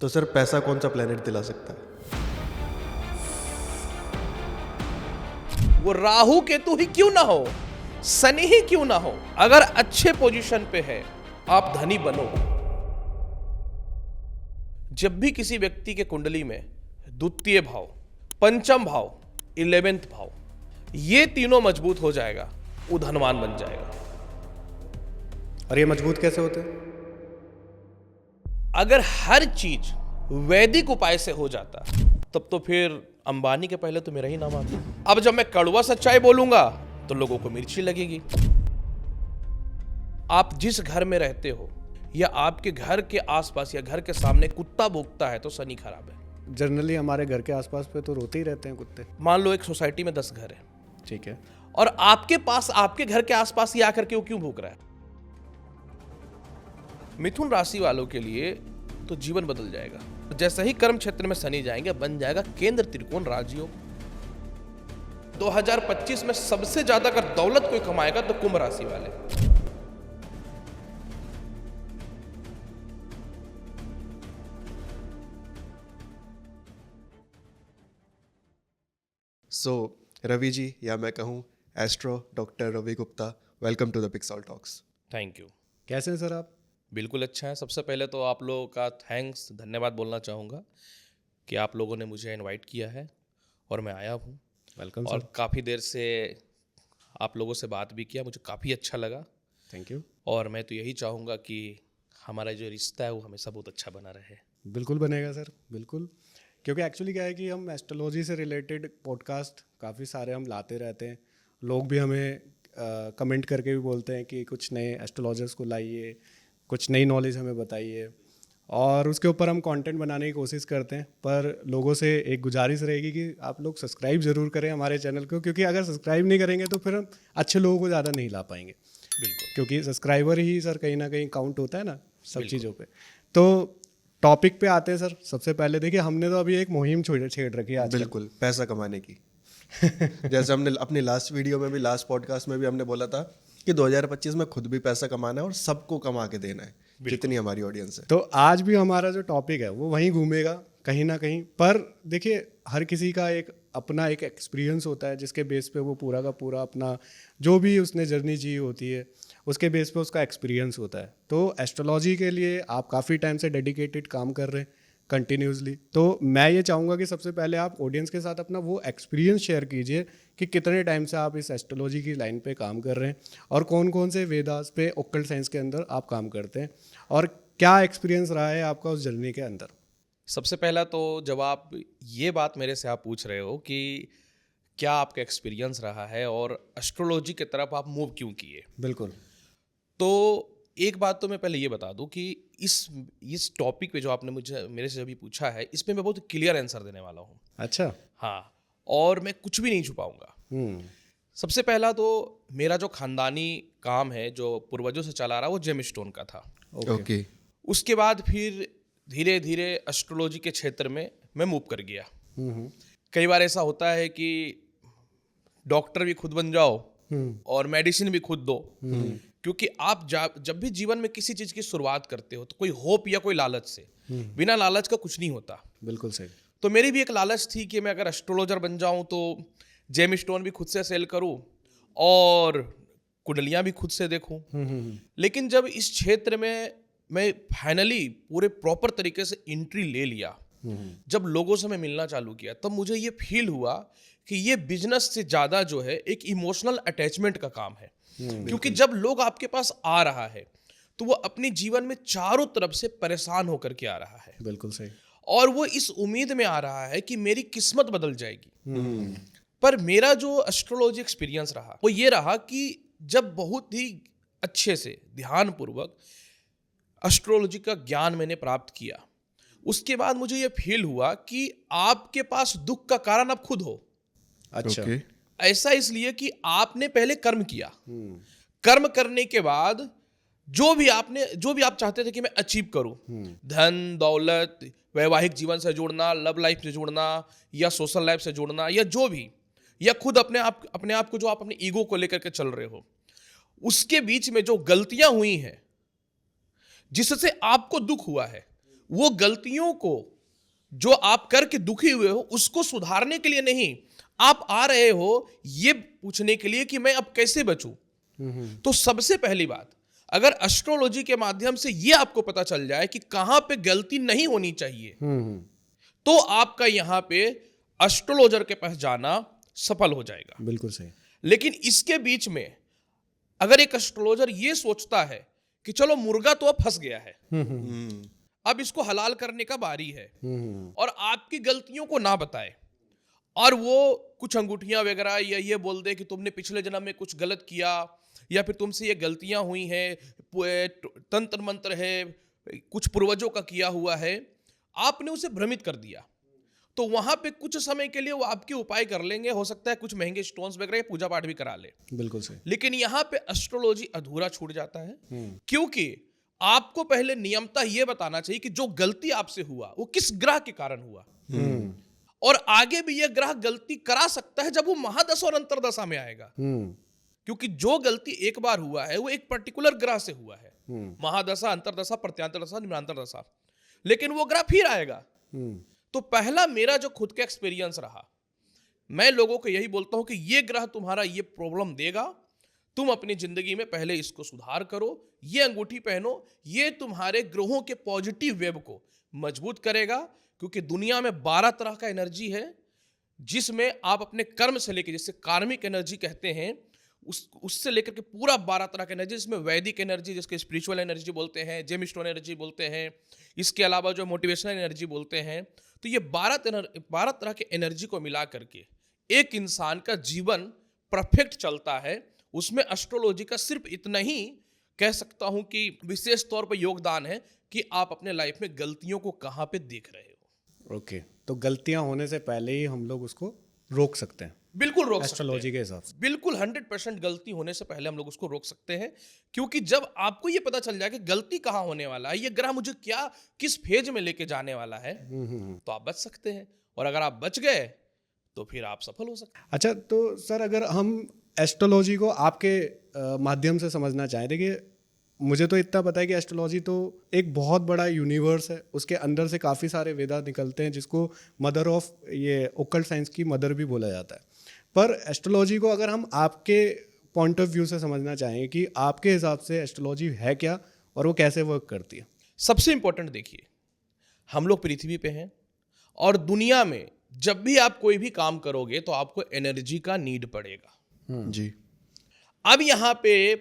तो सर पैसा कौन सा प्लेनेट दिला सकता है? वो राहु केतु ही क्यों ना हो, शनि ही क्यों ना हो, अगर अच्छे पोजीशन पे है आप धनी बनो। जब भी किसी व्यक्ति के कुंडली में द्वितीय भाव, पंचम भाव, 11th भाव, ये तीनों मजबूत हो जाएगा, वो धनवान बन जाएगा। और ये मजबूत कैसे होते हैं? अगर हर चीज वैदिक उपाय से हो जाता तब तो फिर अंबानी के पहले तो मेरा ही नाम आता। अब जब मैं कड़वा सच्चाई बोलूंगा तो लोगों को मिर्ची लगेगी। आप जिस घर में रहते हो या आपके घर के आसपास या घर के सामने कुत्ता भौंकता है तो शनि खराब है। जनरली हमारे घर के आसपास पे तो रोते ही रहते हैं कुत्ते। मान लो एक सोसाइटी में 10 घर है, ठीक है, और आपके पास, आपके घर के आसपास ही आकर के वो क्यों भौंक रहा है? मिथुन राशि वालों के लिए तो जीवन बदल जाएगा। जैसे ही कर्म क्षेत्र में शनि जाएंगे बन जाएगा केंद्र त्रिकोण राजयोग। 2025 में सबसे ज्यादा अगर दौलत कोई कमाएगा तो कुंभ राशि वाले। सो रवि जी, या मैं कहूँ astro doctor Ravi Gupta, welcome to the pixel talks. Thank you. कैसे हैं सर आप? बिल्कुल अच्छा है। सबसे पहले तो आप लोगों का थैंक्स, धन्यवाद बोलना चाहूँगा कि आप लोगों ने मुझे इनवाइट किया है और मैं आया हूँ। वेलकम और सर। काफ़ी देर से आप लोगों से बात भी किया, मुझे काफ़ी अच्छा लगा। Thank you. और मैं तो यही चाहूँगा कि हमारा जो रिश्ता है वो हमेशा बहुत अच्छा बना रहे। बिल्कुल बनेगा सर, बिल्कुल। क्योंकि एक्चुअली क्या है कि हम एस्ट्रोलॉजी से रिलेटेड पॉडकास्ट काफ़ी सारे हम लाते रहते हैं। लोग भी हमें कमेंट करके भी बोलते हैं कि कुछ नए एस्ट्रोलॉजर्स को लाइए, कुछ नई नॉलेज हमें बताइए, और उसके ऊपर हम कंटेंट बनाने की कोशिश करते हैं। पर लोगों से एक गुजारिश रहेगी कि आप लोग सब्सक्राइब ज़रूर करें हमारे चैनल को, क्योंकि अगर सब्सक्राइब नहीं करेंगे तो फिर हम अच्छे लोगों को ज़्यादा नहीं ला पाएंगे। बिल्कुल, क्योंकि सब्सक्राइबर ही सर कहीं ना कहीं काउंट होता है ना सब चीज़ों पे। तो टॉपिक पे आते हैं सर। सबसे पहले देखिए, हमने तो अभी एक मुहिम छेड़ रखी है आजकल। बिल्कुल, पैसा कमाने की। जैसे हमने अपनी लास्ट वीडियो में भी, लास्ट पॉडकास्ट में भी हमने बोला था कि 2025 में खुद भी पैसा कमाना है और सबको कमा के देना है, जितनी हमारी ऑडियंस है। तो आज भी हमारा जो टॉपिक है वो वहीं घूमेगा कहीं ना कहीं। पर देखिए, हर किसी का एक अपना एक एक्सपीरियंस होता है जिसके बेस पे वो पूरा का पूरा अपना जो भी उसने जर्नी जी होती है उसके बेस पे उसका एक्सपीरियंस होता है। तो एस्ट्रोलॉजी के लिए आप काफ़ी टाइम से डेडिकेटेड काम कर रहे हैं कंटिन्यूसली। तो मैं ये चाहूँगा कि सबसे पहले आप ऑडियंस के साथ अपना वो एक्सपीरियंस शेयर कीजिए कि कितने टाइम से आप इस एस्ट्रोलॉजी की लाइन पे काम कर रहे हैं और कौन कौन से वेदास पे, ओक्कल्ट साइंस के अंदर आप काम करते हैं, और क्या एक्सपीरियंस रहा है आपका उस जर्नी के अंदर। सबसे पहला तो जब आप ये बात मेरे से आप पूछ रहे हो कि क्या आपका एक्सपीरियंस रहा है और एस्ट्रोलॉजी की तरफ आप मूव क्यों किए, बिल्कुल। तो एक बात तो मैं पहले ये बता दूं कि इस टॉपिक पे जो आपने मेरे से अभी पूछा है, इसमें मैं बहुत क्लियर आंसर देने वाला हूँ। अच्छा। हाँ, और मैं कुछ भी नहीं छुपाऊंगा। सबसे पहला तो मेरा जो खानदानी काम है जो पूर्वजों से चला रहा वो जेम स्टोन का था। ओके। उसके बाद फिर धीरे धीरे एस्ट्रोलॉजी के क्षेत्र में मैं मूव कर गया। कई बार ऐसा होता है कि डॉक्टर भी खुद बन जाओ और मेडिसिन भी खुद दो, क्योंकि आप जब भी जीवन में किसी चीज की शुरुआत करते हो तो कोई होप या कोई लालच से, बिना लालच का कुछ नहीं होता। बिल्कुल सही। तो मेरी भी एक लालच थी कि मैं अगर एस्ट्रोलॉजर बन जाऊं तो जेम स्टोन भी खुद से सेल करूं और कुंडलियां भी खुद से देखूं। लेकिन जब इस क्षेत्र में मैं फाइनली पूरे प्रॉपर तरीके से एंट्री ले लिया, जब लोगों से मैं मिलना चालू किया, तब मुझे ये फील हुआ कि ये बिजनेस से ज्यादा जो है एक इमोशनल अटैचमेंट का काम है। क्योंकि जब लोग आपके पास आ रहा है तो वो अपने जीवन में चारों तरफ से परेशान होकर के आ रहा है। बिल्कुल सही। और वो इस उम्मीद में आ रहा है कि मेरी किस्मत बदल जाएगी। पर मेरा जो एस्ट्रोलॉजी एक्सपीरियंस रहा वो ये रहा कि जब बहुत ही अच्छे से ध्यानपूर्वक एस्ट्रोलॉजी का ज्ञान मैंने प्राप्त किया, उसके बाद मुझे ये फील हुआ कि आपके पास दुख का कारण आप खुद हो। अच्छा। ओके। ऐसा इसलिए कि आपने पहले कर्म किया, कर्म करने के बाद जो भी आप चाहते थे कि मैं अचीव करूं, धन दौलत, वैवाहिक जीवन से जुड़ना, लव लाइफ से जुड़ना या सोशल लाइफ से जुड़ना या जो भी, या खुद अपने आप को जो आप अपने ईगो को लेकर के चल रहे हो, उसके बीच में जो गलतियां हुई हैं जिससे आपको दुख हुआ है, वो गलतियों को जो आप करके दुखी हुए हो उसको सुधारने के लिए नहीं, आप आ रहे हो ये पूछने के लिए कि मैं अब कैसे बचूं। तो सबसे पहली बात, अगर एस्ट्रोलॉजी के माध्यम से ये आपको पता चल जाए कि कहां पे गलती नहीं होनी चाहिए, तो आपका यहां पे एस्ट्रोलॉजर के पास जाना सफल हो जाएगा। बिल्कुल सही। लेकिन इसके बीच में अगर एक एस्ट्रोलॉजर ये सोचता है कि चलो मुर्गा तो अब फंस गया है, अब इसको हलाल करने का बारी है, और आपकी गलतियों को ना बताए और वो कुछ अंगूठियां वगैरह या ये बोल दे कि तुमने पिछले जन्म में कुछ गलत किया या फिर तुमसे ये गलतियां हुई हैं, तंत्र मंत्र है, कुछ पूर्वजों का किया हुआ है, आपने उसे भ्रमित कर दिया, तो वहां पे कुछ समय के लिए वो आपके उपाय कर लेंगे, हो सकता है कुछ महंगे स्टोन्स वगैरह पूजा पाठ भी करा ले। बिल्कुल सही। लेकिन यहाँ पे एस्ट्रोलॉजी अधूरा छूट जाता है, क्योंकि आपको पहले नियमता ये बताना चाहिए कि जो गलती आपसे हुआ वो किस ग्रह के कारण हुआ, और आगे भी यह ग्रह गलती करा सकता है जब वो महादशा और अंतरदशा में आएगा। क्योंकि जो गलती एक बार हुआ है वो एक पर्टिकुलर ग्रह से हुआ है, महादशा, अंतरदशा, प्रत्यांतरदशा, निम्नांतरदशा, लेकिन वो ग्रह फिर आएगा। तो पहला मेरा जो खुद का एक्सपीरियंस रहा, मैं लोगों को यही बोलता हूं कि ये ग्रह तुम्हारा ये प्रॉब्लम देगा, तुम अपनी जिंदगी में पहले इसको सुधार करो, ये अंगूठी पहनो, ये तुम्हारे ग्रहों के पॉजिटिव वेब को मजबूत करेगा। क्योंकि दुनिया में 12 तरह का एनर्जी है, जिसमें आप अपने कर्म से लेकर, जिससे कार्मिक एनर्जी कहते हैं, उससे लेकर के पूरा 12 तरह का एनर्जी, जिसमें वैदिक एनर्जी जिसके स्पिरिचुअल एनर्जी बोलते हैं, जेम स्टोन एनर्जी बोलते हैं, इसके अलावा जो मोटिवेशनल एनर्जी बोलते हैं, तो ये 12 तरह के एनर्जी को मिला करके एक इंसान का जीवन परफेक्ट चलता है। उसमें एस्ट्रोलॉजी का सिर्फ इतना ही कह सकता हूं कि विशेष तौर पर योगदान है कि आप अपने लाइफ में गलतियों को कहां पे देख रहे हो। ओके, तो गलतियां होने से पहले ही हम लोग उसको रोक सकते हैं बिल्कुल रोक सकते एस्ट्रोलॉजी हैं, के हिसाब से। बिल्कुल 100% गलती होने से पहले हम लोग उसको रोक सकते हैं। क्योंकि जब आपको ये पता चल जाए कि गलती कहाँ होने वाला है, ये ग्रह मुझे क्या किस फेज में लेके जाने वाला है, तो आप बच सकते हैं, और अगर आप बच गए तो फिर आप सफल हो सकते हैं। अच्छा, तो सर अगर हम एस्ट्रोलॉजी को आपके माध्यम से समझना चाहें, देखिए मुझे तो इतना पता है कि एस्ट्रोलॉजी तो एक बहुत बड़ा यूनिवर्स है, उसके अंदर से काफ़ी सारे वेदा निकलते हैं, जिसको मदर ऑफ ये ओकल्ट साइंस की मदर भी बोला जाता है। पर एस्ट्रोलॉजी को अगर हम आपके पॉइंट ऑफ व्यू से समझना चाहें कि आपके हिसाब से एस्ट्रोलॉजी है क्या और वो कैसे वर्क करती है। सबसे इंपॉर्टेंट देखिए, हम लोग पृथ्वी पे हैं और दुनिया में जब भी आप कोई भी काम करोगे तो आपको एनर्जी का नीड पड़ेगा। जी। अब यहाँ पे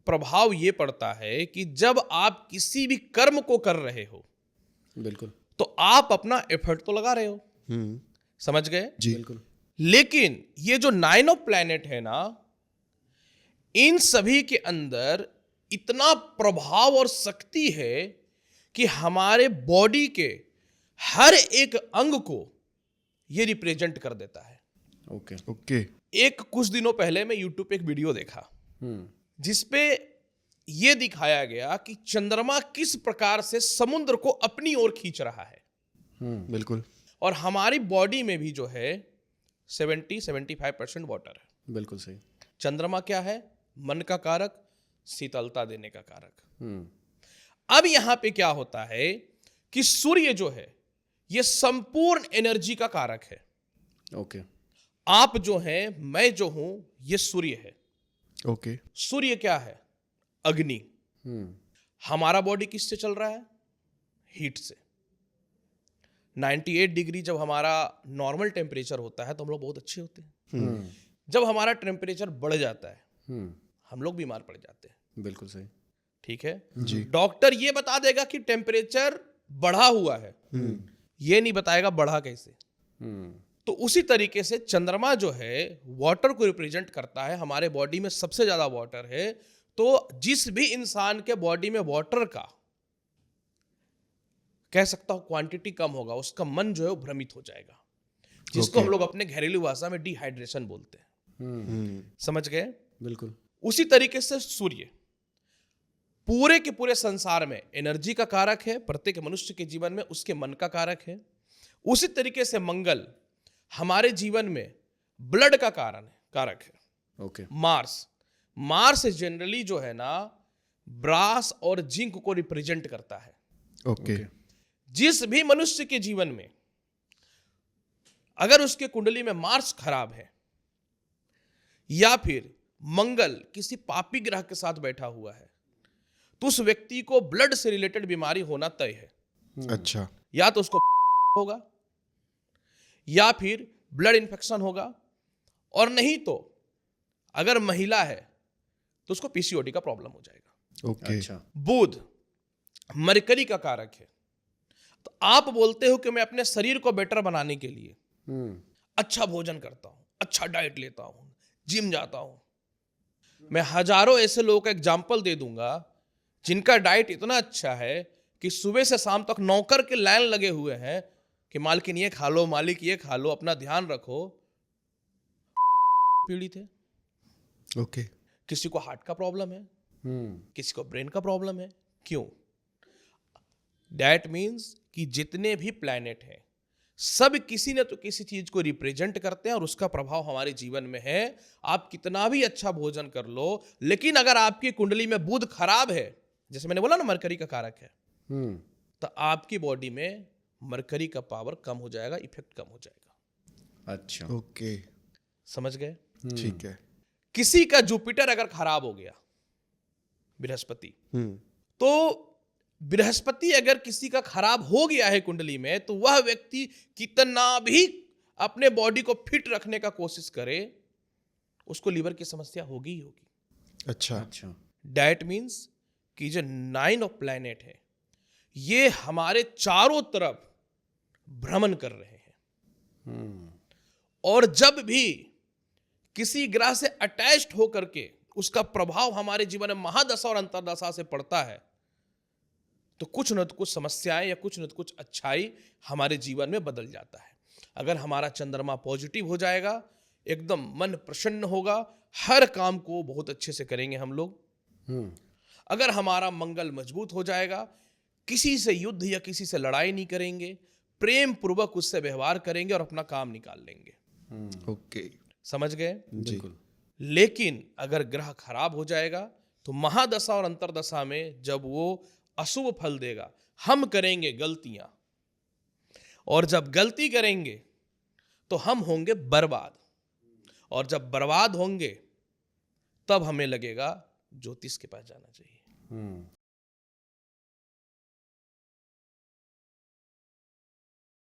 प्रभाव ये पड़ता है कि जब आप किसी भी कर्म को कर रहे हो, बिल्कुल, तो आप अपना एफर्ट तो लगा रहे हो, समझ गए जी। बिल्कुल। लेकिन ये जो 9 ऑफ प्लैनेट है ना, इन सभी के अंदर इतना प्रभाव और शक्ति है कि हमारे बॉडी के हर एक अंग को ये रिप्रेजेंट कर देता है। ओके। ओके। एक कुछ दिनों पहले मैं यूट्यूब पे एक वीडियो देखा जिसपे ये दिखाया गया कि चंद्रमा किस प्रकार से समुद्र को अपनी ओर खींच रहा है। बिल्कुल। और हमारी बॉडी में भी जो है 70-75% वाटर है। बिल्कुल सही। चंद्रमा क्या है? मन का कारक, शीतलता देने का कारक। अब यहां पे क्या होता है कि सूर्य जो है ये संपूर्ण एनर्जी का कारक है। ओके। आप जो हैं, मैं जो हूं, ये सूर्य है। ओके। सूर्य क्या है? अग्नि। हमारा बॉडी किससे चल रहा है? हीट से। 98 डिग्री जब हमारा नॉर्मल टेम्परेचर होता है तो हम लोग बहुत अच्छे होते हैं। जब हमारा टेम्परेचर बढ़ जाता है हम लोग बीमार पड़ जाते हैं। बिल्कुल सही। ठीक है जी। डॉक्टर ये बता देगा कि टेम्परेचर बढ़ा हुआ है, ये नहीं बताएगा बढ़ा कैसे। तो उसी तरीके से चंद्रमा जो है वाटर को रिप्रेजेंट करता है। हमारे बॉडी में सबसे ज्यादा वाटर है, तो जिस भी इंसान के बॉडी में वाटर का कह सकता हूं क्वांटिटी कम होगा, उसका मन जो है वो भ्रमित हो जाएगा, जिसको हम लोग अपने घरेलू भाषा में डिहाइड्रेशन बोलते हैं। समझ गए? बिल्कुल। उसी तरीके से सूर्य पूरे के पूरे संसार में एनर्जी का कारक है, प्रत्येक मनुष्य के जीवन में उसके मन का कारक है। उसी तरीके से मंगल हमारे जीवन में ब्लड का कारक है। ओके। मार्स जनरली जो है ना ब्रास और जिंक को रिप्रेजेंट करता है। ओके। जिस भी मनुष्य के जीवन में अगर उसके कुंडली में मार्स खराब है या फिर मंगल किसी पापी ग्रह के साथ बैठा हुआ है, तो उस व्यक्ति को ब्लड से रिलेटेड बीमारी होना तय है। अच्छा। या तो उसको होगा या फिर ब्लड इंफेक्शन होगा, और नहीं तो अगर महिला है तो उसको पीसीओडी का प्रॉब्लम हो जाएगा। ओके। अच्छा। बुध मरकरी का कारक है। तो आप बोलते हो कि मैं अपने शरीर को बेटर बनाने के लिए अच्छा भोजन करता हूं, अच्छा डाइट लेता हूं, जिम जाता हूं। मैं हजारों ऐसे लोगों का एग्जाम्पल दे दूंगा जिनका डाइट इतना अच्छा है कि सुबह से शाम तक नौकर के लाइन लगे हुए हैं कि मालकिन ये खा लो, मालिक ये खा लो, अपना ध्यान रखो। पीड़ित है, ओके। किसी को हार्ट का प्रॉब्लम है, किसी को ब्रेन का प्रॉब्लम है। क्यों? दैट मीन्स कि जितने भी प्लैनेट हैं सब किसी न तो किसी चीज को रिप्रेजेंट करते हैं और उसका प्रभाव हमारे जीवन में है। आप कितना भी अच्छा भोजन कर लो, लेकिन अगर आपकी कुंडली में बुध खराब है, जैसे मैंने बोला ना मरकरी का कारक है, तो आपकी बॉडी में मरकरी का पावर कम हो जाएगा, इफेक्ट कम हो जाएगा। अच्छा। ओके। समझ गए? ठीक है। किसी का जुपिटर अगर खराब हो गया, बृहस्पति, तो बृहस्पति अगर किसी का खराब हो गया है कुंडली में, तो वह व्यक्ति कितना भी अपने बॉडी को फिट रखने का कोशिश करे, उसको लीवर की समस्या होगी ही होगी। अच्छा। अच्छा। दैट मीन्स कि जो 9 ऑफ प्लैनेट है ये हमारे चारों तरफ भ्रमण कर रहे हैं, और जब भी किसी ग्रह से अटैच्ड होकर के उसका प्रभाव हमारे जीवन में महादशा और अंतरदशा से पड़ता है, तो कुछ न कुछ समस्याएं या कुछ न कुछ अच्छाई हमारे जीवन में बदल जाता है। अगर हमारा चंद्रमा पॉजिटिव हो जाएगा, एकदम मन प्रसन्न होगा, हर काम को बहुत अच्छे से करेंगे हम लोग। अगर हमारा मंगल मजबूत हो जाएगा, किसी से युद्ध या किसी से लड़ाई नहीं करेंगे, प्रेम पूर्वक उससे व्यवहार करेंगे और अपना काम निकाल लेंगे। ओके। समझ गए? जी। लेकिन अगर ग्रह खराब हो जाएगा तो महादशा और अंतरदशा में जब वो अशुभ फल देगा, हम करेंगे गलतियां, और जब गलती करेंगे तो हम होंगे बर्बाद, और जब बर्बाद होंगे तब हमें लगेगा ज्योतिष के पास जाना चाहिए।